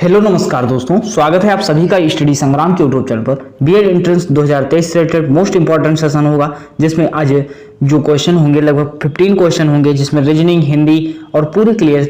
Hello नमस्कार दोस्तों, स्वागत है आप सभी का स्टडी संग्राम के यूट्यूब चैनल पर। बीएड एंट्रेंस 2023 से रिलेटेड मोस्ट इंपॉर्टेंट सेशन होगा, जिसमें आज जो क्वेश्चन होंगे लगभग 15 क्वेश्चन होंगे, जिसमें रीजनिंग, हिंदी और पूरे क्लियर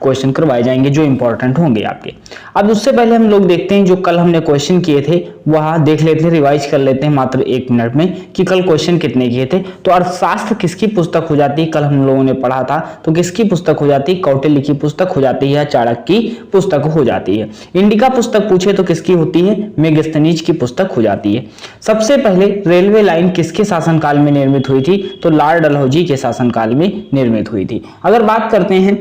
क्वेश्चन करवाए जाएंगे जो इंपॉर्टेंट होंगे आपके। अब उससे पहले हम लोग देखते हैं जो कल हमने क्वेश्चन किए थे वह देख लेते हैं, रिवाइज कर लेते हैं मात्र 1 मिनट में कि कल क्वेश्चन कितने किए थे। तो अर्थशास्त्र किसकी पुस्तक हो जाती है, कल हम लोगों ने पढ़ा था, तो किसकी पुस्तक हो जाती है, कौटिल्य की पुस्तक हो जाती है, चाणक्य की पुस्तक हो जाती है। इंडिका पुस्तक पूछे तो किसकी होती है, मेगास्थनीज की पुस्तक हो जाती है। सबसे पहले रेलवे लाइन किसके शासनकाल में निर्मित हुई थी, तो लॉर्ड डलहौजी के शासनकाल में निर्मित हुई थी। अगर बात करते हैं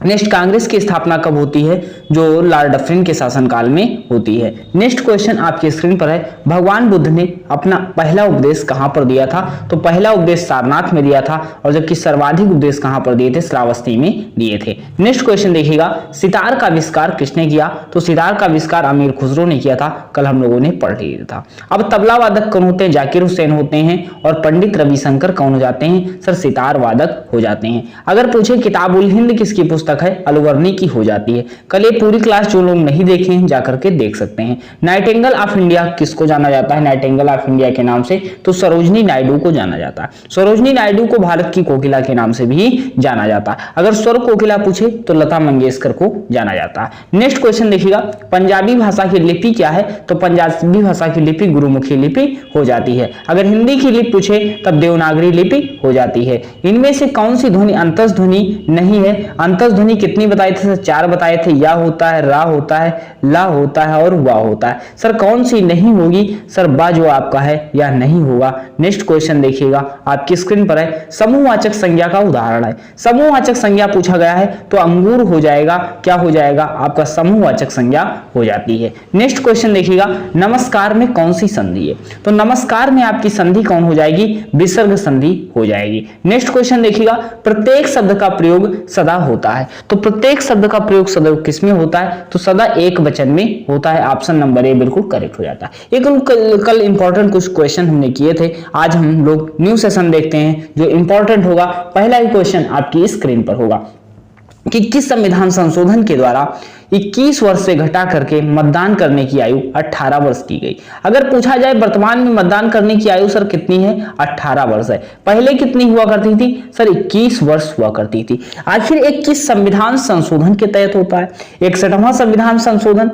नेक्स्ट, कांग्रेस की स्थापना कब होती है, जो लॉर्ड डफरिन के शासनकाल में होती है। नेक्स्ट क्वेश्चन आपकी स्क्रीन पर है, भगवान बुद्ध ने अपना पहला उपदेश कहां पर दिया था, तो पहला उपदेश सारनाथ में दिया था, और जबकि सर्वाधिक उपदेश कहां पर दिए थे, श्रावस्ती में दिए थे। नेक्स्ट क्वेश्चन देखिएगा, सितार का आविष्कार किसने किया, तो सितार का आविष्कार अमीर खुसरो ने किया था, कल हम लोगों ने पढ़ लिया था। अब तबला वादक कौन होते हैं, जाकिर हुसैन होते हैं, और पंडित रविशंकर कौन हो जाते हैं, सर सितार वादक हो जाते हैं। अगर पूछे किताबुल हिंद किसकी पुस्तक है, अलवर्नी की हो जाती है। कल ये पूरी क्लास जो लोग नहीं देखे हैं जाकर के देख सकते हैं। नाइटिंगेल ऑफ इंडिया किसको जाना जाता है, नाइटिंगेल ऑफ इंडिया के नाम से, तो सरोजनी नायडू को जाना जाता है। सरोजनी नायडू को भारत की कोकिला के नाम से भी जाना जाता है। अगर स्वर कोकिला पूछे तो लता मंगेशकर को जाना जाता है। नेक्स्ट क्वेश्चन देखिएगा, पंजाबी भाषा की लिपि क्या है, तो पंजाबी भाषा की लिपि गुरुमुखी लिपि हो जाती है। अगर हिंदी की लिपि पूछे तब देवनागरी लिपि हो जाती है। इनमें से कौन सी ध्वनि अंतस ध्वनि नहीं है, अंतस ध्वनि कितनी बताई थे, 4 बताए थे, या होता है, रा होता है, ला होता है और वा होता है। सर कौन सी नहीं होगी, सर बा जो आपका है या नहीं होगा। नेक्स्ट क्वेश्चन देखिएगा आपकी स्क्रीन पर है, समूहवाचक संज्ञा का उदाहरण है। समूहवाचक संज्ञा पूछा गया है तो अंगूर हो जाएगा, क्या हो जाएगा आपका, समूहवाचक संज्ञा हो जाती है। नेक्स्ट क्वेश्चन देखिएगा, नमस्कार में कौन सी संधि है, तो नमस्कार में आपकी संधि कौन हो जाएगी, विसर्ग संधि हो जाएगी। नेक्स्ट क्वेश्चन देखिएगा, प्रत्येक शब्द का प्रयोग सदा होता है, तो प्रत्येक शब्द का प्रयोग सदा किसमें होता है, तो सदा एक वचन में होता है। ऑप्शन नंबर ए बिल्कुल करेक्ट हो जाता है। एक कल इंपॉर्टेंट कुछ क्वेश्चन हमने किए थे, आज हम लोग न्यू सेशन देखते हैं जो इंपॉर्टेंट होगा। पहला ही क्वेश्चन आपकी स्क्रीन पर होगा कि किस संविधान संशोधन के द्वारा 21 वर्ष से घटा करके मतदान करने की आयु 18 वर्ष की गई। अगर पूछा जाए वर्तमान में मतदान करने की आयु सर कितनी है, 18 वर्ष है। पहले कितनी हुआ करती थी, सर 21 वर्ष हुआ करती थी। आखिर एक किस संविधान संशोधन के तहत होता है, 61वां संविधान संशोधन,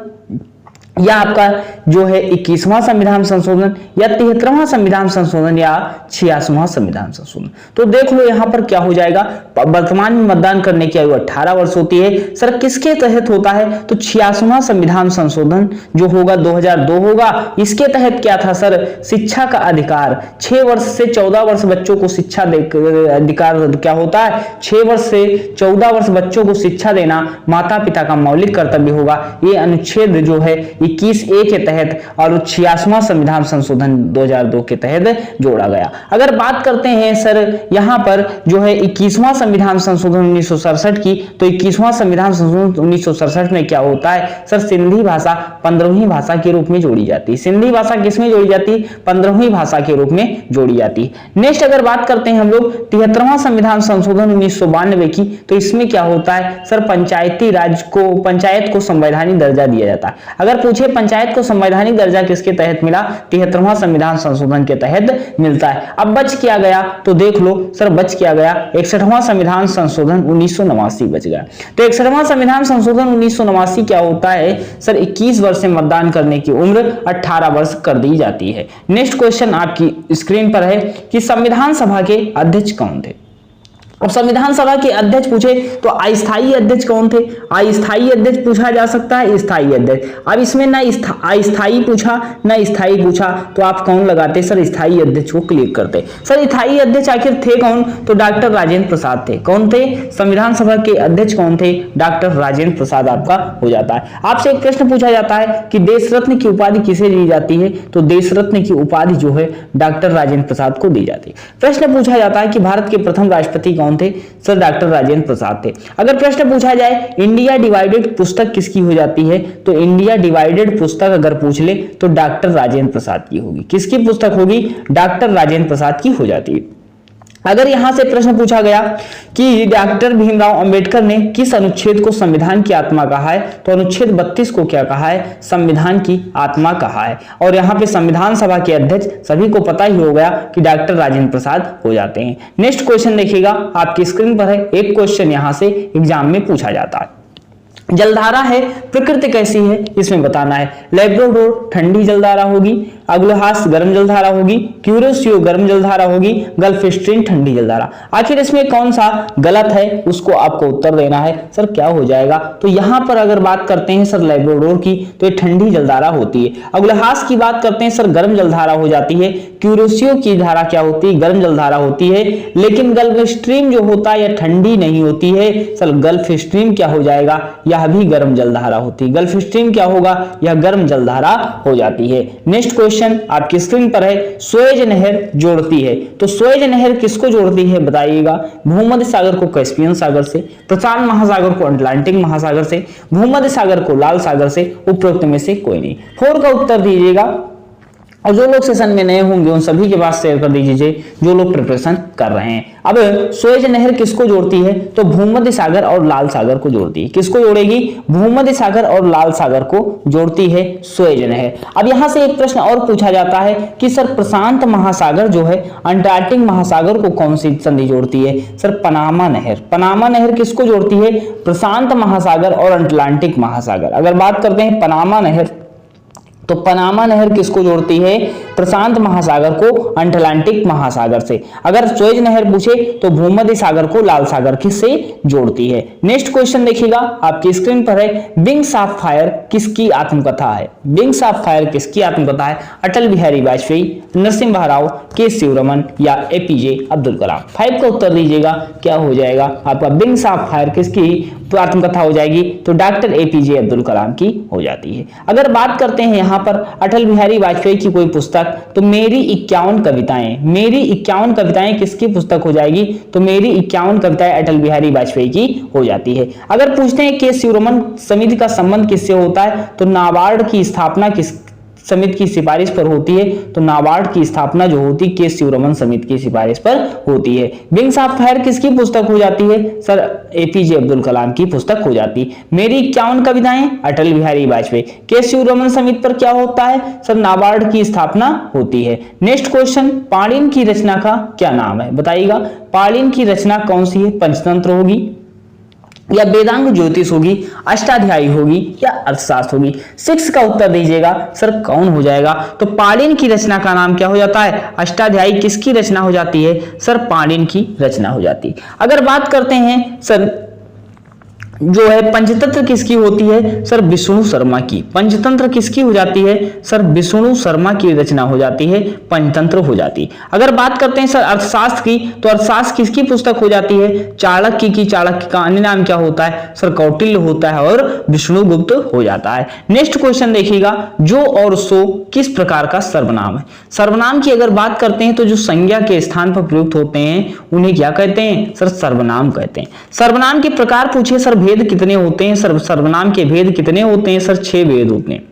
या आपका जो है 21वां संविधान संशोधन, या 73वां संविधान संशोधन, या 86वां संविधान संशोधन। तो देख लो यहां पर क्या हो जाएगा, वर्तमान में मतदान करने की आयु 18 वर्ष होती है, सर किसके तहत होता है, तो 86वां संविधान संशोधन जो होगा 2002 होगा। इसके तहत क्या था सर, शिक्षा का अधिकार, 6 वर्ष से 14 वर्ष बच्चों को शिक्षा अधिकार क्या होता है, 6 वर्ष से 14 वर्ष बच्चों को शिक्षा देना माता पिता का मौलिक कर्तव्य होगा। ये अनुच्छेद जो है 21A के तहत और 86वां संविधान संशोधन 2002 के तहत जोड़ा गया। अगर बात करते हैं सर यहां पर जो है 21वां संविधान संशोधन 1967 की, तो 21वां संविधान संशोधन 1967 में क्या होता है, सर सिंधी भाषा 15वीं भाषा के रूप में जोड़ी जाती है। सिंधी भाषा किसमें जोड़ी जाती है, 15वीं भाषा के रूप में जोड़ी जाती है। नेक्स्ट अगर बात करते हैं हम लोग 73वां संविधान संशोधन 1992 की, तो इसमें क्या होता है सर, पंचायती राज को, पंचायत को संवैधानिक दर्जा दिया जाता है। अगर पूछे पंचायत को संवैधानिक दर्जा किसके तहत मिला, 73वां संविधान संशोधन के तहत मिलता है। अब बच क्या गया, तो देख लो सर बच क्या गया, 61वां संविधान संशोधन 1989 बच गया। तो 61वां संविधान संशोधन 1989 क्या होता है सर, 21 वर्ष से मतदान करने की उम्र 18 वर्ष कर दी जाती है। नेक्स्ट क्वेश्चन आपकी स्क्रीन पर है कि संविधान सभा के अध्यक्ष कौन थे। अब संविधान सभा के अध्यक्ष पूछे तो अस्थायी अध्यक्ष कौन थे, अस्थायी अध्यक्ष पूछा जा सकता है, स्थायी अध्यक्ष। अब इसमें ना अस्थायी पूछा ना स्थायी पूछा, तो आप कौन लगाते सर, स्थायी अध्यक्ष को क्लिक करते। सर स्थायी अध्यक्ष आखिर थे कौन, तो डॉक्टर राजेंद्र प्रसाद थे। कौन थे, संविधान सभा के अध्यक्ष कौन थे, डॉक्टर राजेंद्र प्रसाद आपका हो जाता है। आपसे एक प्रश्न पूछा जाता है कि देश रत्न की उपाधि किसे दी जाती है, तो देश रत्न की उपाधि जो है डॉक्टर राजेंद्र प्रसाद को दी जाती है। प्रश्न पूछा जाता है कि भारत के प्रथम राष्ट्रपति कौन थे, सर डॉक्टर राजेंद्र प्रसाद थे। अगर प्रश्न पूछा जाए इंडिया डिवाइडेड पुस्तक किसकी हो जाती है, तो इंडिया डिवाइडेड पुस्तक अगर पूछ ले तो डॉक्टर राजेंद्र प्रसाद की होगी। किसकी पुस्तक होगी, डॉक्टर राजेंद्र प्रसाद की हो जाती है। अगर यहां से प्रश्न पूछा गया कि डॉक्टर भीमराव अंबेडकर ने किस अनुच्छेद को संविधान की आत्मा कहा है, तो अनुच्छेद 32 को क्या कहा है, संविधान की आत्मा कहा है। और यहाँ पे संविधान सभा के अध्यक्ष सभी को पता ही हो गया कि डॉक्टर राजेंद्र प्रसाद हो जाते हैं। नेक्स्ट क्वेश्चन देखिएगा, आपकी स्क्रीन पर है, एक क्वेश्चन यहां से एग्जाम में पूछा जाता है। जलधारा है, प्रकृति कैसी है, इसमें बताना है। लैब्राडोर ठंडी जलधारा होगी, अग्लहास गर्म जलधारा होगी, क्यूरोसियो गर्म जलधारा होगी, गल्फ स्ट्रीम ठंडी जलधारा। आखिर इसमें कौन सा गलत है उसको आपको उत्तर देना है। सर क्या हो जाएगा, तो यहां पर अगर बात करते हैं सर लैब्राडोर की तो ये ठंडी जलधारा होती है। अग्लहास की बात करते हैं सर गर्म जलधारा हो जाती है। क्यूरोसियो की धारा क्या होती है, गर्म जलधारा होती है। लेकिन गल्फ स्ट्रीम जो होता है यह ठंडी नहीं होती है। सर गल्फ स्ट्रीम क्या हो जाएगा, यह भी गर्म जलधारा होती है। गल्फ स्ट्रीम क्या होगा, यह गर्म जलधारा हो जाती है। नेक्स्ट क्वेश्चन आपकी स्क्रीन पर है, सुएज नहर जोड़ती है, तो सुएज नहर किसको जोड़ती है बताइएगा। भूमध्य सागर को कैस्पियन सागर से, प्रशांत महासागर को अटलांटिक महासागर से, भूमध्य सागर को लाल सागर से, उपरोक्त में से कोई नहीं। 4 का उत्तर दीजिएगा। और जो लोग सेशन में नए होंगे उन सभी के पास शेयर कर दीजिए जो लोग प्रिपरेशन कर रहे हैं। अब सुएज नहर किसको जोड़ती है, तो भूमध्य सागर और लाल सागर को जोड़ती है। किसको जोड़ेगी, भूमध्य सागर और लाल सागर को जोड़ती है सुएज नहर। अब यहां से एक प्रश्न और पूछा जाता है कि सर प्रशांत महासागर जो है अंटार्कटिक महासागर को कौन सी संधि जोड़ती है, सर पनामा नहर। पनामा नहर किसको जोड़ती है, प्रशांत महासागर और अटलांटिक महासागर। अगर बात करते हैं पनामा नहर, तो पनामा नहर किसको जोड़ती है, प्रशांत महासागर को अटलांटिक महासागर से। अगर सुएज नहर पूछे तो भूमध्य सागर को लाल सागर किससे जोड़ती है। नेक्स्ट क्वेश्चन देखिएगा, आपकी स्क्रीन पर है, विंग्स ऑफ फायर किसकी आत्मकथा है। विंग्स ऑफ फायर किसकी आत्मकथा है, अटल बिहारी वाजपेयी, नरसिम्हा राव, के शिवरमन या एपीजे अब्दुल कलाम। 5 का उत्तर दीजिएगा, क्या हो जाएगा आपका, विंग्स ऑफ फायर किसकी आत्मकथा हो जाएगी, तो डॉक्टर एपीजे अब्दुल कलाम की हो जाती है। अगर बात करते हैं यहाँ पर अटल बिहारी वाजपेयी की कोई पुस्तक, तो मेरी 51 कविताएं, मेरी 51 कविताएं किसकी पुस्तक हो जाएगी, तो मेरी 51 कविताएं अटल बिहारी वाजपेयी की हो जाती है। अगर पूछते हैं के शिवरमन समिति का संबंध किससे होता है, तो नाबार्ड की स्थापना किस समिति की सिफारिश पर होती है, तो नाबार्ड की स्थापना जो होती है के शिवरमन समिति की सिफारिश पर होती है। विंग्स ऑफ फायर किसकी पुस्तक हो जाती है, सर एपीजे अब्दुल कलाम की पुस्तक हो जाती है। मेरी 51 कविताएं अटल बिहारी वाजपेयी, के शिवरमन समिति पर क्या होता है, सर नाबार्ड की स्थापना होती है। नेक्स्ट क्वेश्चन, पाणिनि की रचना का क्या नाम है बताइएगा। पाणिनि की रचना कौन सी है, पंचतंत्र होगी या वेदांग ज्योतिष होगी, अष्टाध्यायी होगी या अर्थशास्त्र होगी। 6 का उत्तर दीजिएगा, सर कौन हो जाएगा, तो पाणिनि की रचना का नाम क्या हो जाता है, अष्टाध्यायी किसकी रचना हो जाती है, सर पाणिनि की रचना हो जाती है। अगर बात करते हैं सर जो है पंचतंत्र किसकी होती है, सर विष्णु शर्मा की। पंचतंत्र किसकी हो जाती है, सर विष्णु शर्मा की रचना हो जाती है, पंचतंत्र हो जाती है। अगर बात करते हैं सर अर्थशास्त्र की, तो अर्थशास्त्र किसकी पुस्तक हो जाती है, चाणक्य की। चाणक्य का अन्य नाम क्या होता है, सर कौटिल्य होता है और विष्णुगुप्त हो जाता है। नेक्स्ट क्वेश्चन देखिएगा, जो और सो किस प्रकार का सर्वनाम है। सर्वनाम की अगर बात करते हैं तो जो संज्ञा के स्थान पर प्रयुक्त होते हैं उन्हें क्या कहते हैं, सर सर्वनाम कहते हैं। सर्वनाम के प्रकार पूछे, सर भेद कितने होते हैं, सर्वनाम के भेद कितने होते हैं, सर 6 भेद होते हैं।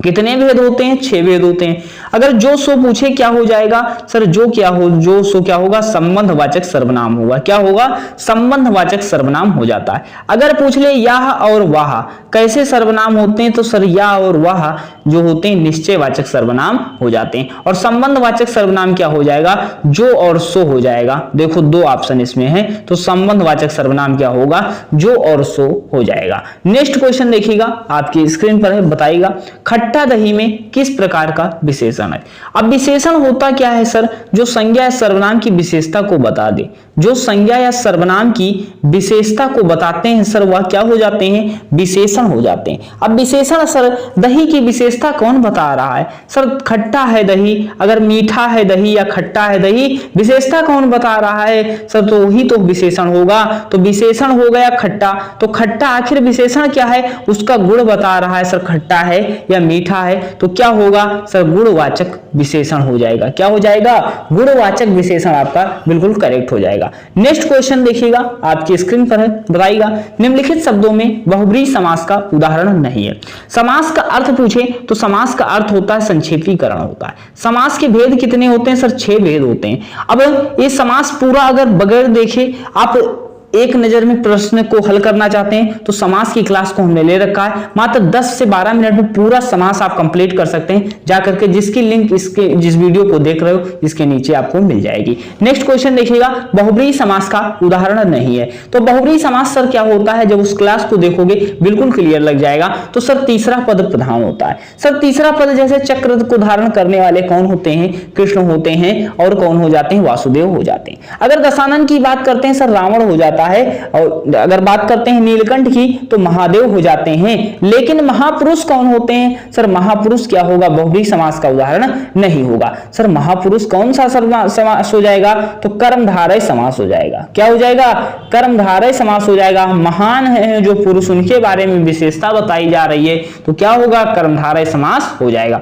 कितने भेद होते हैं, 6 भेद होते हैं। अगर जो सो पूछे क्या हो जाएगा, सर जो सो क्या होगा, संबंधवाचक सर्वनाम होगा। क्या होगा, संबंधवाचक सर्वनाम हो जाता है। अगर पूछ ले यह और वह कैसे सर्वनाम होते हैं, तो सर यह और वह जो होते हैं निश्चयवाचक सर्वनाम हो जाते हैं। और संबंधवाचक सर्वनाम क्या हो जाएगा, जो और सो हो जाएगा। देखो 2 ऑप्शन इसमें है, तो संबंधवाचक सर्वनाम क्या होगा, जो और सो हो जाएगा। नेक्स्ट क्वेश्चन देखिएगा, आपकी स्क्रीन पर है, बताइएगा खट्टा दही में किस प्रकार का विशेषण है। अब विशेषण होता क्या है सर, जो संज्ञा या सर्वनाम की विशेषता को बता दे। जो संज्ञा या सर्वनाम की विशेषता को बताते हैं सर वह क्या हो जाते हैं, विशेषण हो जाते हैं। अब विशेषण सर दही की विशेषता कौन बता रहा है, सर खट्टा है दही, अगर मीठा है दही या खट्टा है दही, विशेषता कौन बता रहा है, सर तो वही तो विशेषण होगा। तो विशेषण हो गया खट्टा, तो खट्टा आखिर विशेषण क्या है, उसका गुण बता रहा है, सर खट्टा है या मीठा है, तो क्या होगा सर, गुणवाचक विशेषण हो जाएगा। क्या हो जाएगा, गुणवाचक विशेषण आपका बिल्कुल करेक्ट हो जाएगा। नेक्स्ट क्वेश्चन देखिएगा, आपकी स्क्रीन पर है, बताइएगा निम्नलिखित शब्दों में बहुब्रीहि समास का उदाहरण नहीं है। समास का अर्थ पूछे तो समास का अर्थ होता है संक्षेपीकरण होता है। समास के भेद कितने होते हैं सर, 6 भेद होते हैं। अब ये समास पूरा अगर बगैर देखे आप एक नजर में प्रश्न को हल करना चाहते हैं तो समास की क्लास को हमने ले रखा है, मात्र 10 से 12 मिनट में पूरा समास आप कंप्लीट कर सकते हैं जाकर के, जिसकी लिंक इसके जिस वीडियो को देख रहे हो इसके नीचे आपको मिल जाएगी। नेक्स्ट क्वेश्चन देखिएगा, बहुब्रीहि समास का उदाहरण नहीं है। तो बहुब्रीहि समास सर क्या होता है, जब उस क्लास को देखोगे बिल्कुल क्लियर लग जाएगा। तो सर तीसरा पद प्रधान होता है। सर तीसरा पद जैसे चक्र को धारण करने वाले कौन होते हैं, कृष्ण होते हैं, और कौन हो जाते हैं, वासुदेव हो जाते हैं। अगर दशानन की बात करते हैं सर रावण हो जाता है, और अगर बात करते हैं नीलकंठ की तो महादेव हो जाते हैं। लेकिन महापुरुष कौन होते हैं सर, महापुरुष क्या होगा, बहुब्रीहि समास का उदाहरण नहीं होगा। सर महापुरुष कौन सा समास हो जाएगा, तो कर्मधारय समास हो जाएगा। क्या हो जाएगा, कर्मधारय समास हो जाएगा। महान है जो पुरुष, उनके बारे में विशेषता बताई जा रही है, तो क्या होगा, कर्मधारय समास हो जाएगा।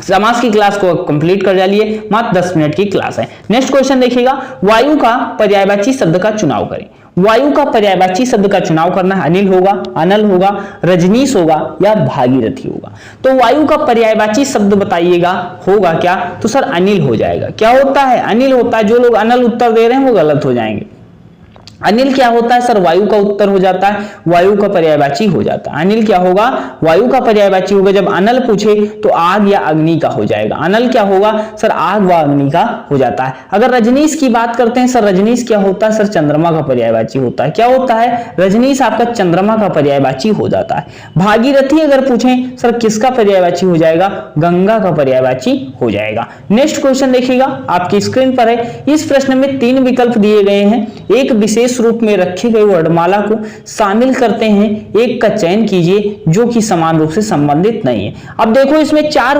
समास की क्लास को कंप्लीट कर जाइए, मात्र 10 मिनट की क्लास है। नेक्स्ट क्वेश्चन देखिएगा, वायु का पर्यायवाची शब्द का चुनाव करें। वायु का पर्यायवाची शब्द का चुनाव करना है, अनिल होगा, अनल होगा, रजनीश होगा या भागीरथी होगा। तो वायु का पर्यायवाची शब्द बताइएगा, होगा क्या, तो सर अनिल हो जाएगा। क्या होता है, अनिल होता है। जो लोग अनल उत्तर दे रहे हैं वो गलत हो जाएंगे। अनिल क्या होता है सर, वायु का उत्तर हो जाता है, वायु का पर्यायवाची हो जाता है। अनिल क्या होगा, वायु का पर्यायवाची होगा। जब अनल पूछे तो आग या अग्नि का हो जाएगा। अनल क्या होगा सर, आग व अग्नि का हो जाता है। अगर रजनीश की बात करते हैं सर, रजनीश क्या होता है सर, चंद्रमा का पर्यायवाची होता है। क्या होता है, रजनीश आपका चंद्रमा का पर्यायवाची हो जाता है। भागीरथी अगर पूछें सर किसका पर्यायवाची हो जाएगा, गंगा का पर्यायवाची हो जाएगा। नेक्स्ट क्वेश्चन देखिएगा, आपकी स्क्रीन पर है। इस प्रश्न में 3 विकल्प दिए गए हैं, एक विशेष रूप में रखे गए वर्णमाला को शामिल करते हैं, एक का चयन कीजिए जो कि समान रूप से संबंधित नहीं है। अब देखो इसमें 4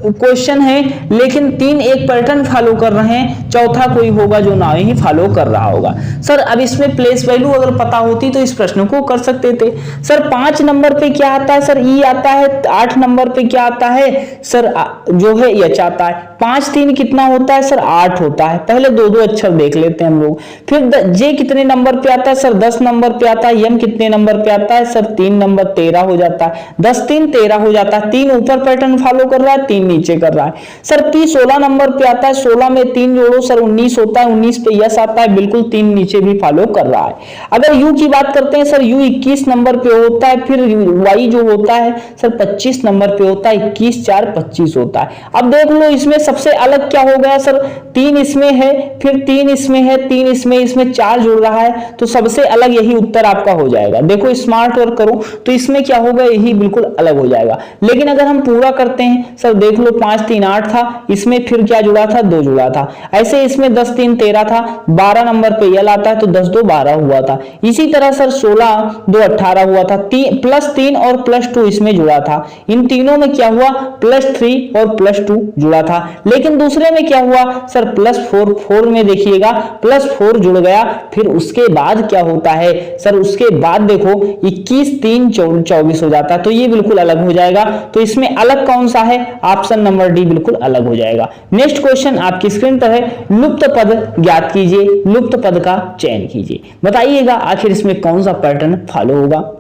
क्वेश्चन है, लेकिन 3 एक पैटर्न फॉलो कर रहे हैं, चौथा कोई होगा जो ना ही फॉलो कर रहा होगा। सर अब इसमें प्लेस वैल्यू अगर पता होती तो इस प्रश्न को कर सकते थे। सर 5 नंबर पे क्या आता है सर, ई आता है। 8 नंबर पे क्या आता है सर, जो है एच आता है। 5 3 कितना होता है सर, 8 होता है। पहले 2 अक्षर देख लेते हैं हम लोग। फिर जे कितने नंबर पे आता है सर, 10 नंबर पे आता है। यम कितने नंबर पे आता है सर, 3 नंबर, 13 हो जाता है। 10 3 13 हो जाता है। 3 ऊपर पैटर्न फॉलो कर रहा है, 3 नीचे कर रहा है। सर पी 16 नंबर पे आता है, 16 में 3 जोड़ो सर 19 होता है। 19 पे यस आता है, बिल्कुल 3 नीचे भी फॉलो कर रहा है। अगर यू की बात करते हैं सर, यू 21 नंबर पे होता है। फिर वाई जो होता है सर 25 नंबर पे होता है। 21 4 25 होता है। अब देख लो इसमें सबसे अलग क्या हो गया सर, 3 इसमें है, फिर 3 इसमें है, 3 इसमें 4 जुड़ रहा है, तो सबसे अलग यही उत्तर आपका हो जाएगा। देखो स्मार्ट वर्क करो तो इसमें क्या होगा, यही बिल्कुल अलग हो जाएगा। लेकिन अगर हम पूरा करते हैं सर, देख लो 5 3 8 था, इसमें फिर क्या जुड़ा था, 2 जुड़ा था। ऐसे इसमें 10 3 13 था, 12 नंबर पे यल आता है तो 10 2 12 हुआ था। इसी तरह सर 16 2 18 हुआ था। +3 और +2 इसमें जुड़ा था। इन तीनों में क्या हुआ, +3 और +2 जुड़ा था। लेकिन दूसरे में क्या हुआ सर, +4 में देखिएगा +4 जुड़ गया। फिर उसके बाद क्या होता है सर, उसके बाद देखो 21 3 24 हो जाता है, तो ये बिल्कुल अलग हो जाएगा। तो इसमें अलग कौन सा है, ऑप्शन नंबर डी बिल्कुल अलग हो जाएगा। नेक्स्ट क्वेश्चन आपकी स्क्रीन पर है, लुप्त पद ज्ञात कीजिए, लुप्त पद का चयन कीजिए। बताइएगा आखिर इसमें कौन सा पैटर्न फॉलो होगा।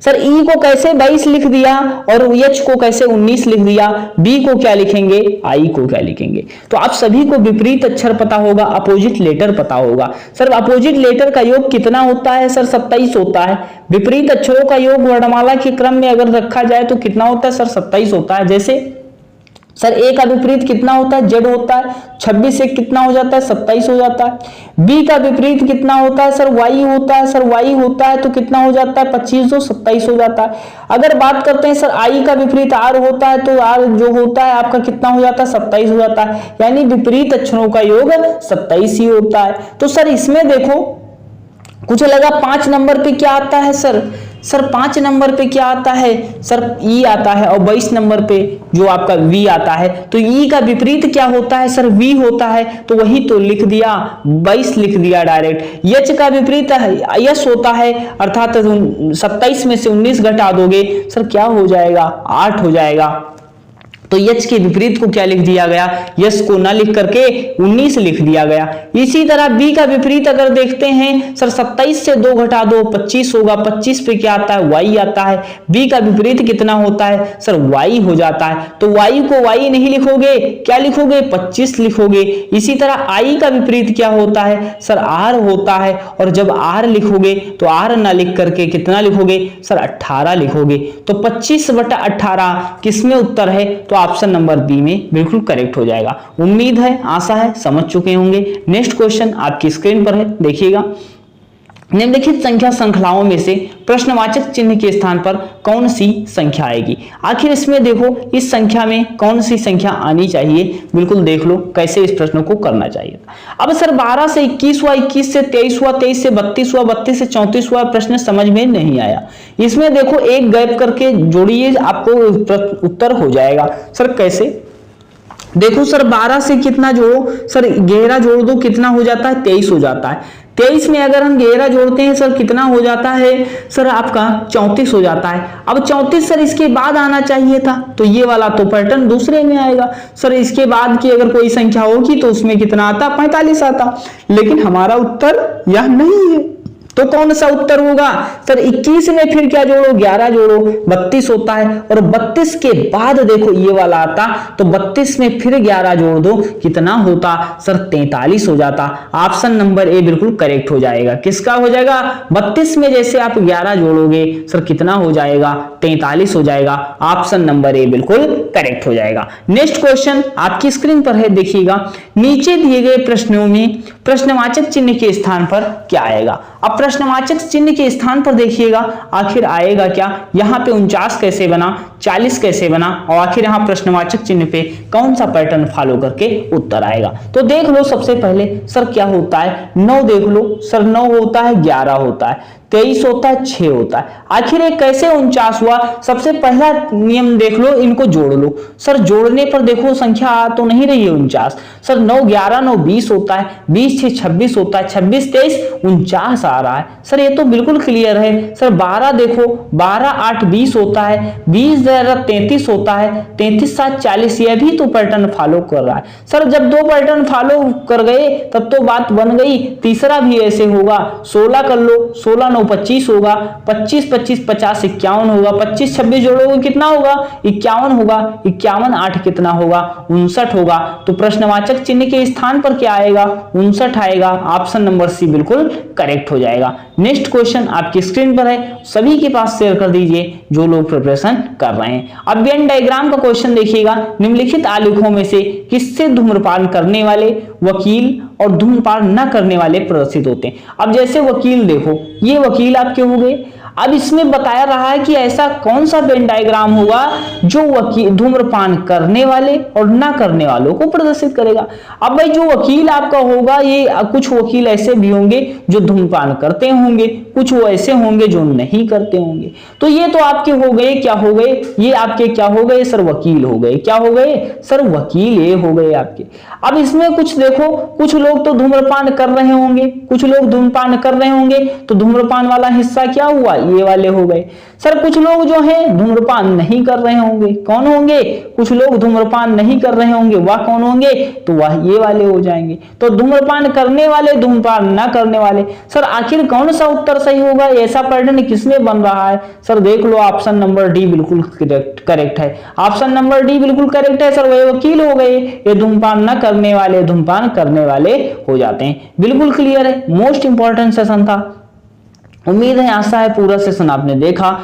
सर ई को कैसे 22 लिख दिया और एच को कैसे 19 लिख दिया, बी को क्या लिखेंगे, आई को क्या लिखेंगे। तो आप सभी को विपरीत अक्षर पता होगा, अपोजिट लेटर पता होगा। सर अपोजिट लेटर का योग कितना होता है सर, 27 होता है। विपरीत अक्षरों का योग वर्णमाला के क्रम में अगर रखा जाए तो कितना होता है सर, 27 होता है। जैसे सर ए का विपरीत कितना होता है, जेड होता है। 26 से कितना हो जाता है, 27 हो जाता है। बी का विपरीत कितना होता है सर, वाई होता है। सर वाई होता है तो कितना हो जाता है, 25 2 27 हो जाता है। अगर बात करते हैं सर आई का विपरीत आर होता है, तो आर जो होता है आपका कितना हो जाता है, 27 हो जाता है। यानी विपरीत अक्षरों का योग 27 ही होता है। तो सर इसमें देखो कुछ लगा 5 नंबर पे क्या आता है सर, सर 5 नंबर पे क्या आता है, सर ई आता है, और 22 नंबर पे जो आपका वी आता है, तो ई का विपरीत क्या होता है, सर वी होता है, तो वही तो लिख दिया, 22 लिख दिया डायरेक्ट। यच का विपरीत यस होता है, अर्थात 27 में से 19 घटा दोगे, सर क्या हो जाएगा, 8 हो जाएगा। तो यच के विपरीत को क्या लिख दिया गया, यस को ना लिख करके 19 लिख दिया गया। इसी तरह बी का विपरीत अगर देखते हैं, सर 27 से 2 घटा दो 25 होगा, 25 पे क्या आता है, वाई आता है। बी का विपरीत कितना होता है, सर वाई हो जाता है, तो वाई को वाई नहीं लिखोगे, क्या लिखोगे, 25 लिखोगे। इसी तरह आई का विपरीत क्या होता है, सर आर होता है, और जब आर लिखोगे तो आर ना लिख करके कितना लिखोगे, सर 18 लिखोगे। तो 25/18 किसमें उत्तर है, तो ऑप्शन नंबर बी में बिल्कुल करेक्ट हो जाएगा। उम्मीद है, आशा है समझ चुके होंगे। नेक्स्ट क्वेश्चन आपकी स्क्रीन पर है, देखिएगा। निम्नलिखित संख्या श्रृंखलाओं में से प्रश्नवाचक चिन्ह के स्थान पर कौन सी संख्या आएगी। आखिर इसमें देखो, इस संख्या में कौन सी संख्या आनी चाहिए, बिल्कुल देख लो कैसे इस प्रश्न को करना चाहिए। अब सर 12 से 21 हुआ, 21 से 23 हुआ, 23 से 32 हुआ, 32 से 34 हुआ, प्रश्न समझ में नहीं आया। इसमें देखो एक गैप करके जोड़िए, आपको उत्तर हो जाएगा। सर कैसे, देखो सर 12 से कितना जोड़ो, सर 11 जोड़ दो, कितना हो जाता है, 23 हो जाता है। 23 में अगर हम 11 जोड़ते हैं, सर कितना हो जाता है, सर आपका 34 हो जाता है। अब 34 सर इसके बाद आना चाहिए था, तो ये वाला तो पैटर्न दूसरे में आएगा। सर इसके बाद की अगर कोई संख्या होगी तो उसमें कितना आता, 45 आता, लेकिन हमारा उत्तर यह नहीं है। तो कौन सा उत्तर होगा, सर 21 में फिर क्या जोड़ो, 11 जोड़ो, 32 होता है, और 32 के बाद देखो ये वाला आता, तो 32 में फिर 11 जोड़ दो, कितना होता, सर 43 हो जाता। ऑप्शन नंबर ए बिल्कुल करेक्ट हो जाएगा। किसका हो जाएगा, 32 में जैसे आप 11 जोड़ोगे, सर कितना हो जाएगा, 43 हो जाएगा। ऑप्शन नंबर ए बिल्कुल करेक्ट हो जाएगा। नेक्स्ट क्वेश्चन आपकी स्क्रीन पर है, देखिएगा। नीचे दिए गए प्रश्नों में प्रश्नवाचक चिन्ह के स्थान पर क्या आएगा। अब प्रश्नवाचक चिन्ह के स्थान पर देखिएगा आखिर आएगा क्या, यहाँ पे 49 कैसे बना, 40 कैसे बना, और आखिर यहाँ प्रश्नवाचक चिन्ह पे कौन सा पैटर्न फॉलो करके उत्तर आएगा। तो देख लो सबसे पहले, सर क्या होता है, 9 देख लो, सर 9 होता है, 11 होता है, 23 होता है, 6 होता है। आखिर ये कैसे 49 हुआ, सबसे पहला नियम देख लो, इनको जोड़ लो। सर जोड़ने पर देखो संख्या आ तो नहीं रही है 49, सर 9 11 9 20 होता है, 20 6 26 होता है, 26 23 49 आ रहा है। सर ये तो बिल्कुल क्लियर है। सर 12 देखो, 12 8 20 होता है, 20 33 होता है, 33 7 40, यह भी तो पैटर्न फॉलो कर रहा है। सर जब 2 पैटर्न फॉलो कर गए तब तो बात बन गई, तीसरा भी ऐसे होगा। 16 कर लो, 16 9 25 होगा, 25 25 50 51 होगा, 25 26 जोड़ोगे कितना होगा, 51 होगा, 51 8 कितना होगा, 59 होगा। तो प्रश्नवाचक चिन्ह के स्थान पर क्या आएगा, 59 आएगा। ऑप्शन नंबर सी बिल्कुल करेक्ट हो जाएगा। नेक्स्ट क्वेश्चन आपकी स्क्रीन पर है, सभी के पास शेयर कर दीजिए जो लोग प्रिपरेशन कर रहे हैं। अब वेन डायग्राम का क्वेश्चन देखिएगा। निम्नलिखित आलेखों में से किससे धूम्रपान करने वाले, वकील और धूम्रपान न करने वाले प्रदर्शित होते हैं। अब जैसे वकील देखो, ये वकील आपके हो गए। अब इसमें बताया रहा है कि ऐसा कौन सा वेन डायग्राम होगा जो वकील धूम्रपान करने वाले और ना करने वालों को प्रदर्शित करेगा। अब भाई जो वकील आपका होगा, ये कुछ वकील ऐसे भी होंगे जो धूम्रपान करते होंगे, कुछ वो ऐसे होंगे जो नहीं करते होंगे। तो ये तो आपके हो गए, क्या हो गए, ये आपके क्या हो गए, सर वकील हो गए। क्या हो गए, सर वकील ये हो गए आपके। अब इसमें कुछ देखो, कुछ लोग तो धूम्रपान कर रहे होंगे, कुछ लोग धूम्रपान कर रहे होंगे, तो धूम्रपान वाला हिस्सा क्या हुआ, ये वाले हो गए। सर कुछ लोग जो हैं धूम्रपान नहीं कर रहे होंगे, कौन होंगे, कुछ लोग धूम्रपान नहीं कर रहे होंगे, वह कौन होंगे, तो वह ये वाले हो जाएंगे। तो धूम्रपान करने वाले, धूम्रपान ना करने वाले। सर आखिर कौन सा उत्तर सही होगा, ऐसा पैटर्न किसमें बन रहा है। सर देख लो, ऑप्शन नंबर डी बिल्कुल करेक्ट है। ऑप्शन नंबर डी बिल्कुल करेक्ट है। सर वही वकील हो गए, ये धूम्रपान न करने वाले धूम्रपान करने वाले हो जाते हैं। बिल्कुल क्लियर है, मोस्ट इंपॉर्टेंट सेशन था। उम्मीद है, आशा है पूरा सेशन आपने देखा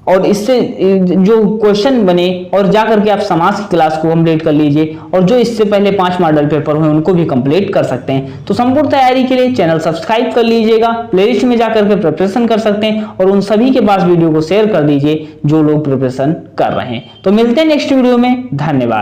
और इससे जो क्वेश्चन बने और जा करके आप समाज की क्लास को कंप्लीट कर लीजिए, और जो इससे पहले 5 मॉडल पेपर हुए उनको भी कंप्लीट कर सकते हैं। तो संपूर्ण तैयारी के लिए चैनल सब्सक्राइब कर लीजिएगा, प्लेलिस्ट में जाकर के प्रिपरेशन कर सकते हैं, और उन सभी के पास वीडियो को शेयर कर दीजिए जो लोग प्रिपरेशन कर रहे हैं। तो मिलते हैं नेक्स्ट वीडियो में, धन्यवाद।